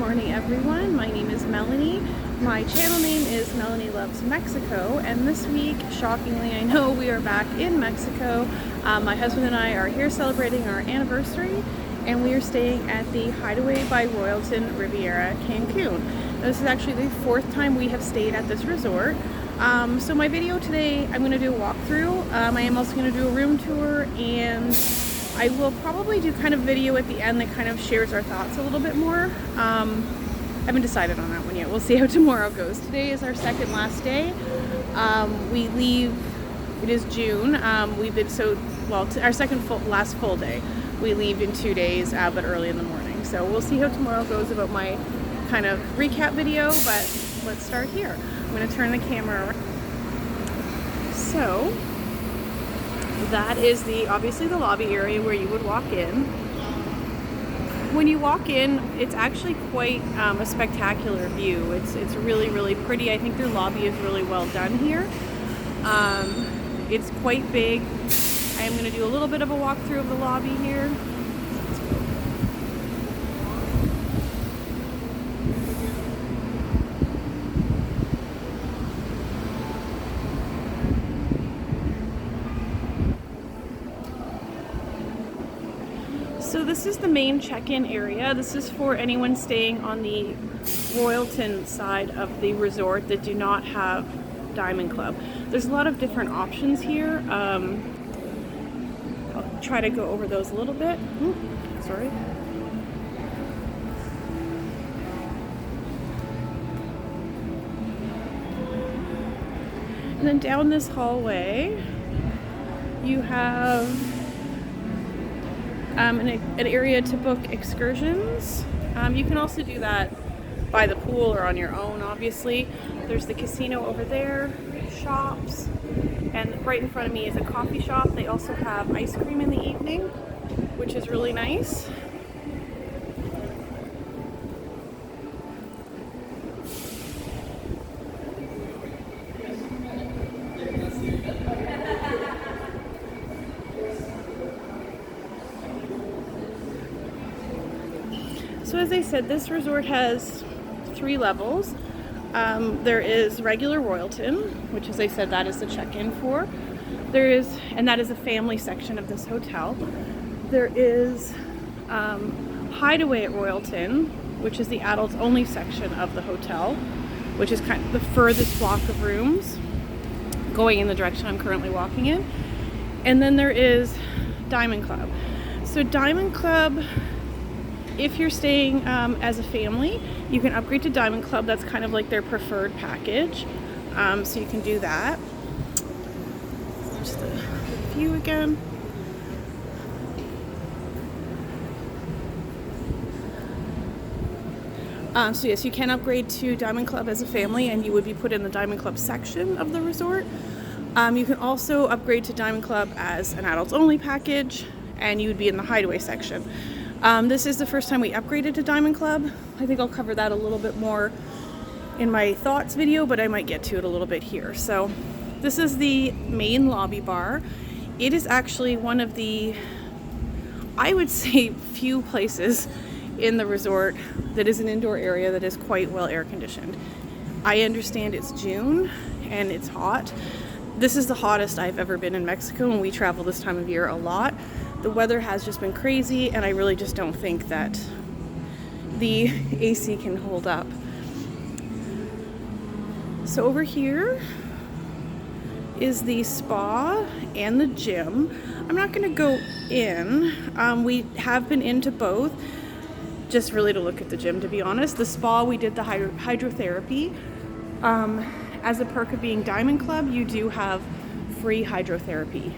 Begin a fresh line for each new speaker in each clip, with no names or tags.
morning everyone, my name is Melanie. My channel name is Melanie Loves Mexico, and this week, shockingly, I know we are back in Mexico. My husband and I are here celebrating our anniversary, and we are staying at the Hideaway by Royalton Riviera Cancun. This is actually the fourth time we have stayed at this resort. So my video today, I'm going to do a walkthrough. I am also going to do a room tour, and I will probably do kind of video at the end that kind of shares our thoughts a little bit more. I haven't decided on that one yet. We'll see how tomorrow goes. Today is our second last day. We leave, it is June. We've been our second last full day. We leave in 2 days, but early in the morning. So we'll see how tomorrow goes about my kind of recap video, but let's start here. I'm going to turn the camera around. So that is obviously the lobby area where you would walk in. When you walk in, it's actually quite a spectacular view. It's really, really pretty. I think their lobby is really well done here. It's quite big. I am going to do a little bit of a walkthrough of the lobby here. So this is the main check-in area. This is for anyone staying on the Royalton side of the resort that do not have Diamond Club. There's a lot of different options here. I'll try to go over those a little bit. Sorry. And then down this hallway, you have an area to book excursions. You can also do that by the pool or on your own, obviously. There's the casino over there, shops, and right in front of me is a coffee shop. They also have ice cream in the evening, which is really nice. So as I said, this resort has 3 levels. There is regular Royalton, which, as I said, that is the check-in for. And that is a family section of this hotel. There is Hideaway at Royalton, which is the adults-only section of the hotel, which is kind of the furthest block of rooms going in the direction I'm currently walking in. And then there is Diamond Club. So Diamond Club, if you're staying as a family, you can upgrade to Diamond Club. That's kind of like their preferred package. So you can do that. Just a view again. So yes, you can upgrade to Diamond Club as a family, and you would be put in the Diamond Club section of the resort. You can also upgrade to Diamond Club as an adults only package, and you would be in the Hideaway section. This is the first time we upgraded to Diamond Club. I think I'll cover that a little bit more in my thoughts video, but I might get to it a little bit here. So this is the main lobby bar. It is actually one of the, I would say, few places in the resort that is an indoor area that is quite well air conditioned. I understand it's June and it's hot. This is the hottest I've ever been in Mexico, and we travel this time of year a lot. The weather has just been crazy, and I really just don't think that the AC can hold up. So over here is the spa and the gym. I'm not going to go in. We have been into both, just really to look at the gym, to be honest. The spa, we did the hydrotherapy. As a perk of being Diamond Club, you do have free hydrotherapy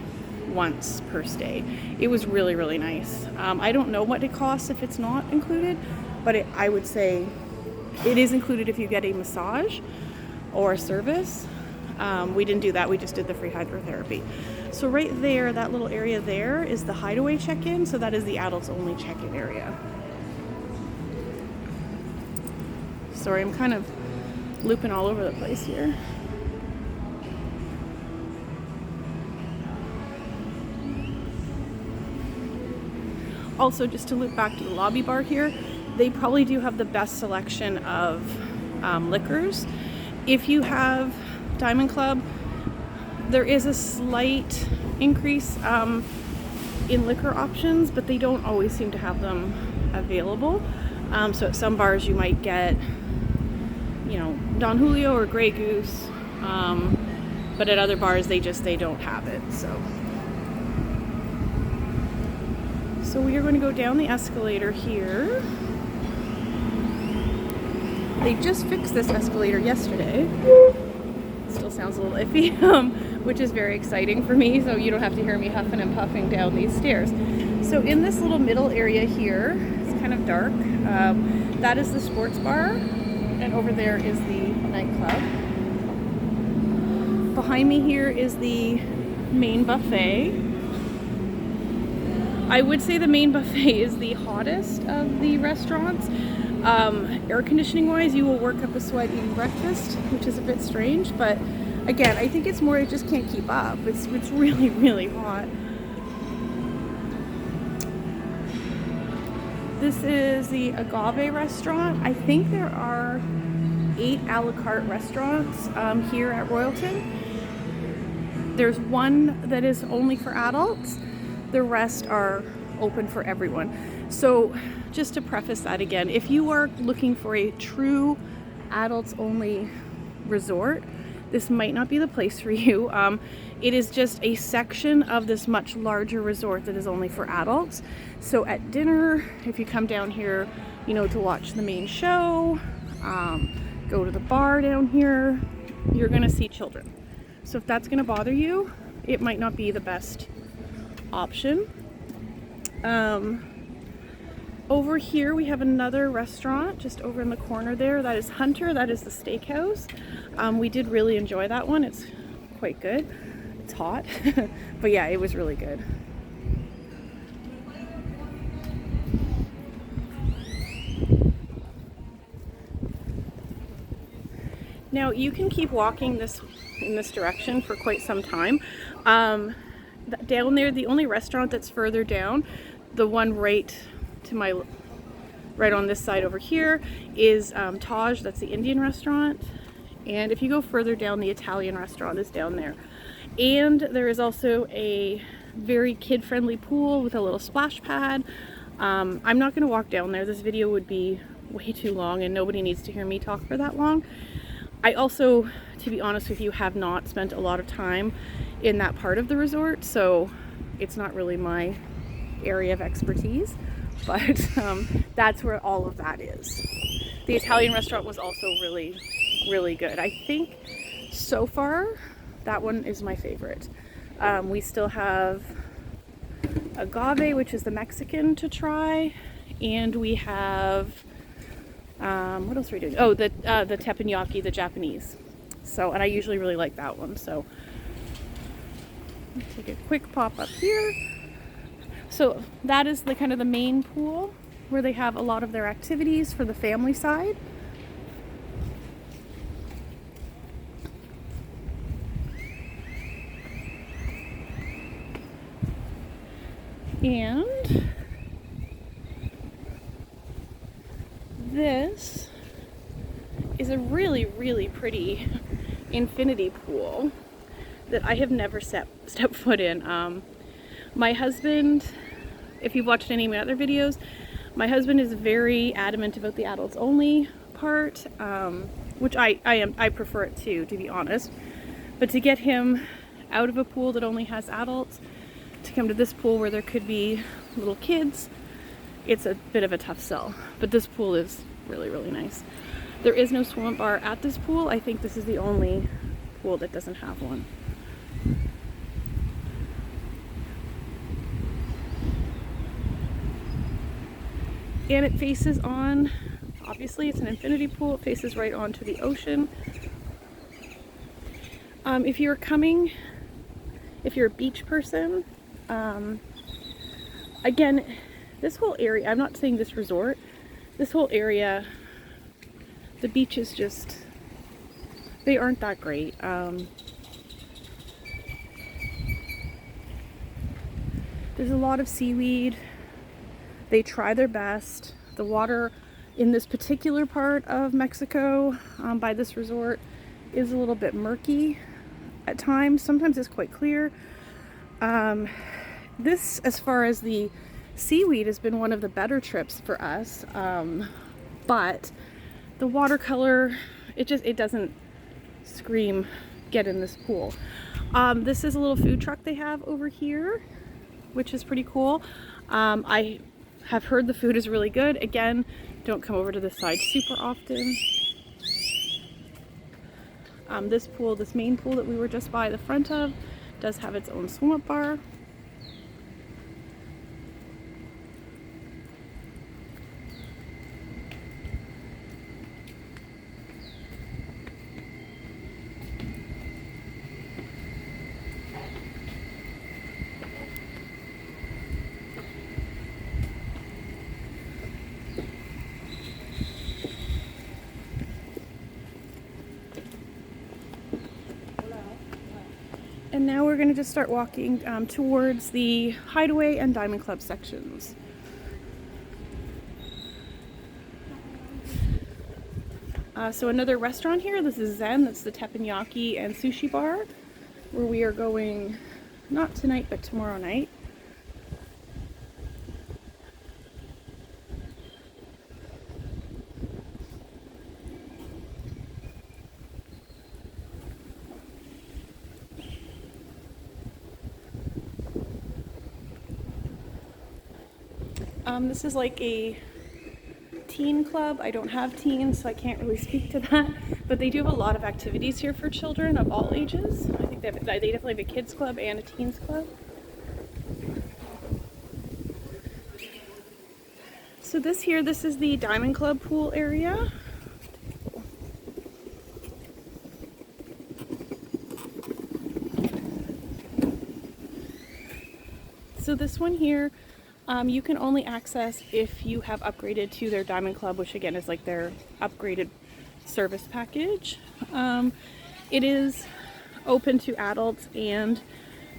once per stay. It was really, really nice. I don't know what it costs if it's not included, but I would say it is included if you get a massage or a service. We didn't do that, we just did the free hydrotherapy. So right there, that little area there is the Hideaway check-in, so that is the adults only check-in area. Sorry, I'm kind of looping all over the place here. Also, just to loop back to the lobby bar here, they probably do have the best selection of liquors. If you have Diamond Club, there is a slight increase in liquor options, but they don't always seem to have them available. So at some bars you might get, you know, Don Julio or Grey Goose, but at other bars they don't have it. So we are going to go down the escalator here. They just fixed this escalator yesterday. Still sounds a little iffy, which is very exciting for me, so you don't have to hear me huffing and puffing down these stairs. So in this little middle area here, it's kind of dark. That is the sports bar, and over there is the nightclub. Behind me here is the main buffet. I would say the main buffet is the hottest of the restaurants. Air conditioning wise, you will work up a sweat eating breakfast, which is a bit strange, but again, I think it's more, it just can't keep up. It's really, really hot. This is the Agave restaurant. I think there are 8 a la carte restaurants here at Royalton. There's one that is only for adults. The rest are open for everyone. So just to preface that again, if you are looking for a true adults only resort, this might not be the place for you. It is just a section of this much larger resort that is only for adults. So at dinner, if you come down here, you know, to watch the main show, go to the bar down here, you're gonna see children. So if that's gonna bother you, it might not be the best option. Over here we have another restaurant just over in the corner there. That is Hunter. That is the steakhouse. We did really enjoy that one. It's quite good. It's hot, but yeah, it was really good. Now you can keep walking in this direction for quite some time. Down there, the only restaurant that's further down, the one right on this side over here, is Taj. That's the Indian restaurant. And if you go further down, the Italian restaurant is down there. And there is also a very kid-friendly pool with a little splash pad. I'm not going to walk down there. This video would be way too long and nobody needs to hear me talk for that long. I also, to be honest with you, have not spent a lot of time in that part of the resort, so it's not really my area of expertise, but that's where all of that is. The Italian restaurant was also really, really good. I think so far that one is my favorite. We still have Agave, which is the Mexican, to try, and we have what else are we doing? Oh, the teppanyaki, the Japanese. So, and I usually really like that one. So, take a quick pop up here. So that is the kind of the main pool where they have a lot of their activities for the family side. And this is a really, really pretty infinity pool that I have never stepped foot in. My husband, if you've watched any of my other videos, my husband is very adamant about the adults only part, which I prefer it too, to be honest. But to get him out of a pool that only has adults to come to this pool where there could be little kids, it's a bit of a tough sell. But this pool is really, really nice. There is no swim bar at this pool. I think this is the only pool that doesn't have one. And it faces on, obviously it's an infinity pool, it faces right onto the ocean. If you're a beach person, again, this whole area, I'm not saying this resort, this whole area, the beaches just, they aren't that great. There's a lot of seaweed. They try their best. The water in this particular part of Mexico by this resort is a little bit murky at times. Sometimes it's quite clear. This, as far as the seaweed, has been one of the better trips for us, but the watercolor, it doesn't scream get in this pool. This is a little food truck they have over here, which is pretty cool. I have heard the food is really good. Again, don't come over to this side super often. This pool, this main pool that we were just by the front of, does have its own swim-up bar. And now we're going to just start walking towards the Hideaway and Diamond Club sections. So another restaurant here, this is Zen, that's the teppanyaki and sushi bar, where we are going not tonight but tomorrow night. This is like a teen club. I don't have teens, so I can't really speak to that. But they do have a lot of activities here for children of all ages. I think they definitely have a kids club and a teens club. So this is the Diamond Club pool area. So this one here, you can only access if you have upgraded to their Diamond Club, which again is like their upgraded service package. It is open to adults and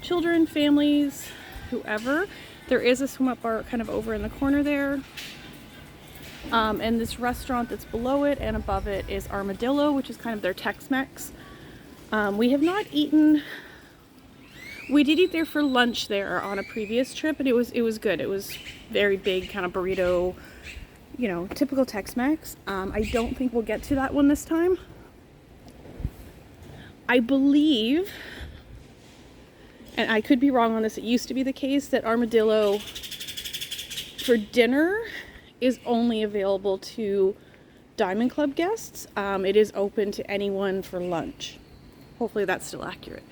children, families, whoever. There is a swim-up bar kind of over in the corner there. And this restaurant that's below it and above it is Armadillo, which is kind of their Tex-Mex. We have not eaten. We did eat there for lunch there on a previous trip, and it was good. It was very big, kind of burrito, you know, typical Tex-Mex. I don't think we'll get to that one this time. I believe, and I could be wrong on this, it used to be the case that Armadillo for dinner is only available to Diamond Club guests. It is open to anyone for lunch. Hopefully that's still accurate.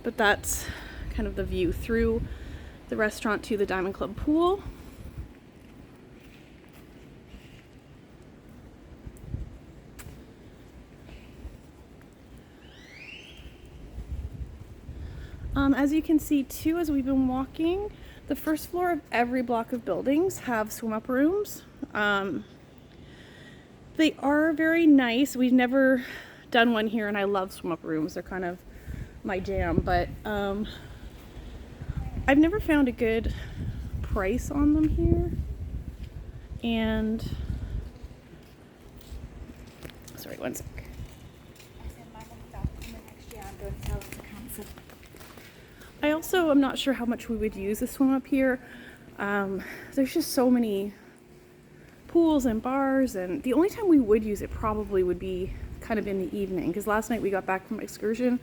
But that's kind of the view through the restaurant to the Diamond Club pool. As you can see too, as we've been walking, the first floor of every block of buildings have swim-up rooms. They are very nice. We've never done one here, and I love swim-up rooms. They're kind of my jam, but I've never found a good price on them here. And sorry, one sec. I also am not sure how much we would use a swim up here. There's just so many pools and bars, and the only time we would use it probably would be kind of in the evening, because last night we got back from excursion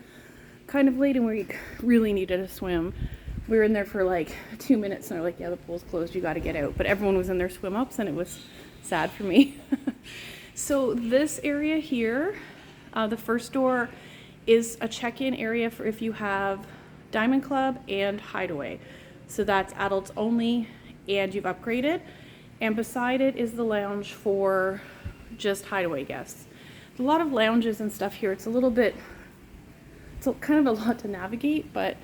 kind of late and we really needed a swim. We were in there for like 2 minutes and they're like, yeah, the pool's closed, you got to get out. But everyone was in their swim ups and it was sad for me. So this area here, the first door is a check-in area for if you have Diamond Club and Hideaway. So that's adults only and you've upgraded. And beside it is the lounge for just Hideaway guests. A lot of lounges and stuff here. It's kind of a lot to navigate, but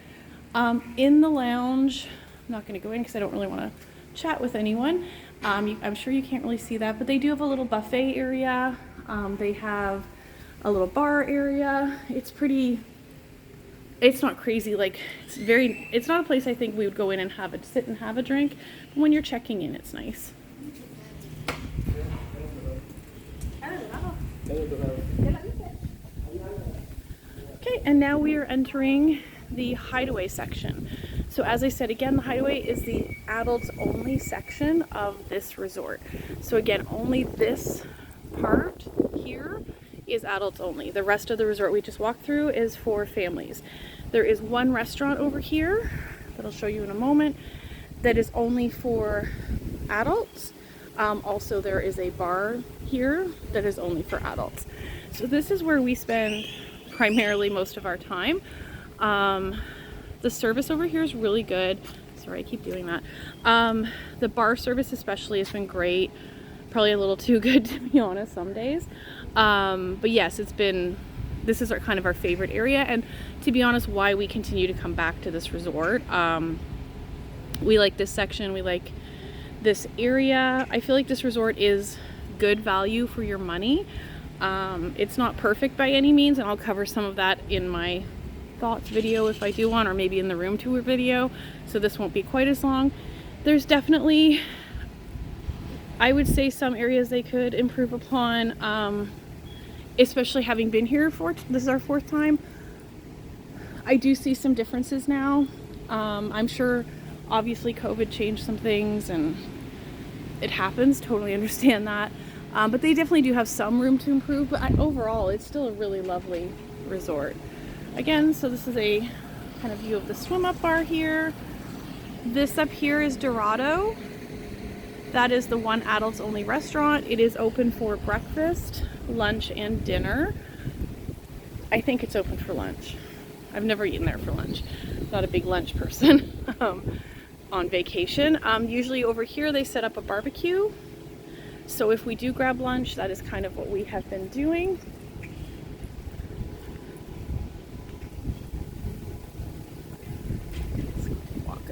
in the lounge, I'm not going to go in because I don't really want to chat with anyone. I'm sure you can't really see that, but they do have a little buffet area. They have a little bar area. It's not crazy, like it's not a place I think we would go in and sit and have a drink, but when you're checking in, it's nice. Okay, and now we are entering the Hideaway section. So as I said, again, the Hideaway is the adults only section of this resort. So again, only this part here is adults only. The rest of the resort we just walked through is for families. There is one restaurant over here that I'll show you in a moment that is only for adults. Also, there is a bar here that is only for adults. So this is where we spend primarily most of our time. The service over here is really good. Sorry, I keep doing that. The bar service especially has been great. Probably a little too good, to be honest, some days. But yes, this is kind of our favorite area, and to be honest, why we continue to come back to this resort. We like this section, we like this area. I feel like this resort is good value for your money. It's not perfect by any means, and I'll cover some of that in my thoughts video if I do one, or maybe in the room tour video, so this won't be quite as long. There's definitely, I would say, some areas they could improve upon, especially having been here this is our 4th time. I do see some differences now. I'm sure obviously COVID changed some things, and it happens, totally understand that. But they definitely do have some room to improve, but overall it's still a really lovely resort. Again, so this is a kind of view of the swim up bar here. This up here is Dorado. That is the one adults only restaurant. It is open for breakfast, lunch, and dinner. I think it's open for lunch. I've never eaten there for lunch. Not a big lunch person on vacation. Usually over here they set up a barbecue. So if we do grab lunch, that is kind of what we have been doing.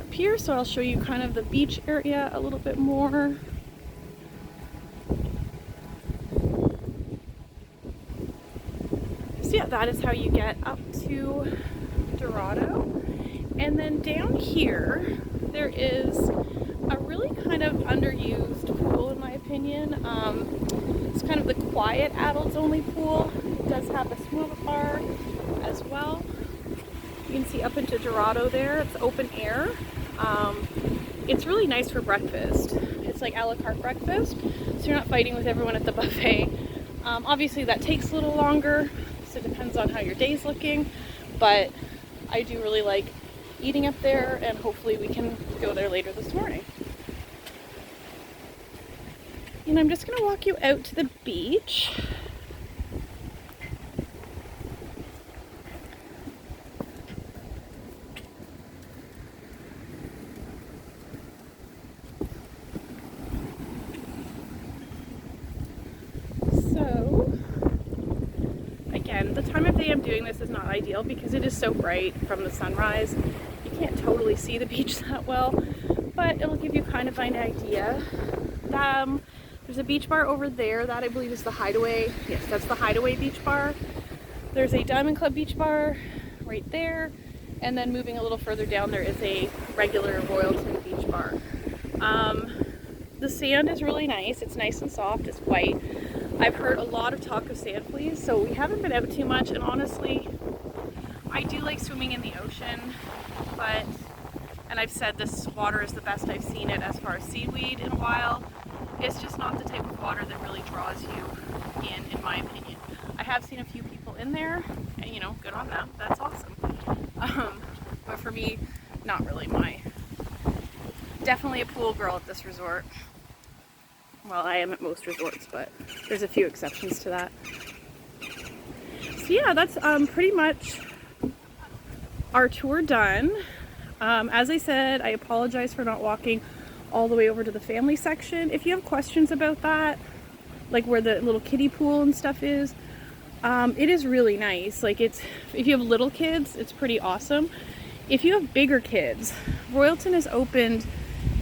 Here, so I'll show you kind of the beach area a little bit more. So yeah, that is how you get up to Dorado. And then down here there is a really kind of underused pool, in my opinion. It's kind of the quiet adults only pool. It does have a swim bar as well. You can see up into Dorado there. It's open air. It's really nice for breakfast. It's like a la carte breakfast, so you're not fighting with everyone at the buffet. Obviously that takes a little longer, so it depends on how your day's looking, but I do really like eating up there, and hopefully we can go there later this morning. And I'm just going to walk you out to the beach. The time of day I'm doing this is not ideal because it is so bright from the sunrise. You can't totally see the beach that well, but it'll give you kind of an idea. There's a beach bar over there that I believe is the Hideaway. Yes, that's the Hideaway beach bar. There's a Diamond Club beach bar right there, and then moving a little further down there is a regular Royalton beach bar. The sand is really nice. It's nice and soft. It's white. I've heard a lot of talk of sand fleas, so we haven't been out too much, and honestly, I do like swimming in the ocean, and I've said this water is the best I've seen it as far as seaweed in a while. It's just not the type of water that really draws you in my opinion. I have seen a few people in there, and you know, good on them, that's awesome. But for me, not really definitely a pool girl at this resort. Well, I am at most resorts, but there's a few exceptions to that. So yeah, that's pretty much our tour done. As I said, I apologize for not walking all the way over to the family section. If you have questions about that, like where the little kiddie pool and stuff is, it is really nice. Like, if you have little kids, it's pretty awesome. If you have bigger kids, Royalton has opened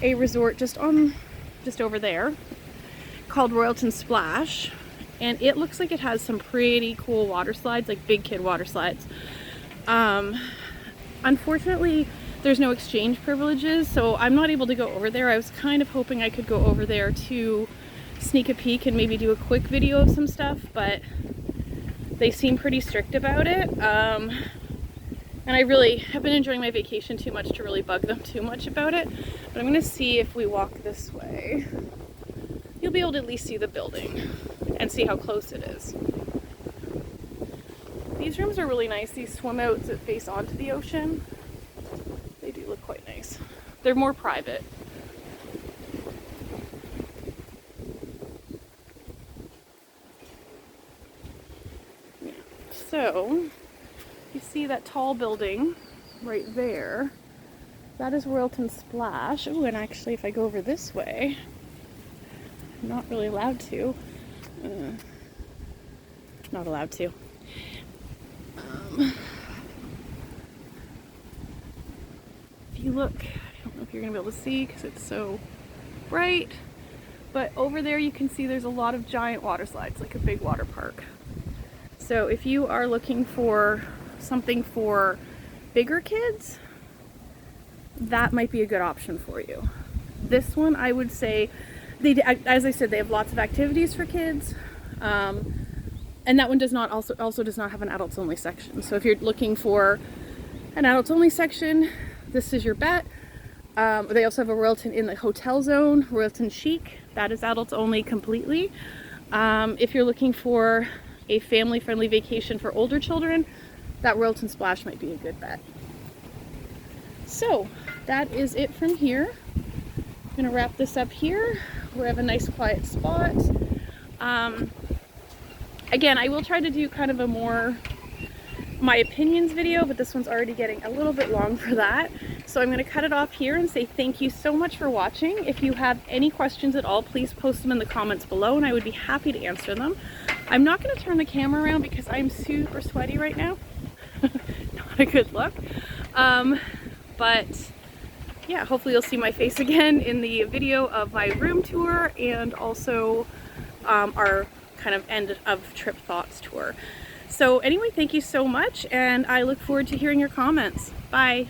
a resort just over there called Royalton Splash, and it looks like it has some pretty cool water slides, like big kid water slides. Unfortunately, there's no exchange privileges, so I'm not able to go over there. I was kind of hoping I could go over there to sneak a peek and maybe do a quick video of some stuff, but they seem pretty strict about it. And I really have been enjoying my vacation too much to really bug them too much about it. But I'm gonna see if we walk this way. You'll be able to at least see the building and see how close it is. These rooms are really nice. These swim outs that face onto the ocean, they do look quite nice. They're more private. Yeah. So, you see that tall building right there? That is Royalton Splash. Oh, and actually if I go over this way, I'm not really allowed to. Not allowed to. If you look, I don't know if you're gonna be able to see because it's so bright, but over there you can see there's a lot of giant water slides, like a big water park. So if you are looking for something for bigger kids, that might be a good option for you. This one, I would say, as I said, they have lots of activities for kids. And that one does not also does not have an adults only section. So if you're looking for an adults only section, this is your bet. They also have a Royalton in the hotel zone, Royalton Chic. That is adults only completely. If you're looking for a family-friendly vacation for older children, that Royalton Splash might be a good bet. So that is it from here. I'm gonna wrap this up here. We have a nice quiet spot. Again, I will try to do kind of a more my opinions video, but this one's already getting a little bit long for that. So I'm going to cut it off here and say thank you so much for watching. If you have any questions at all, please post them in the comments below and I would be happy to answer them. I'm not going to turn the camera around because I'm super sweaty right now. Not a good look. But yeah, hopefully you'll see my face again in the video of my room tour and also our kind of end of trip thoughts tour. So anyway, thank you so much and I look forward to hearing your comments. Bye.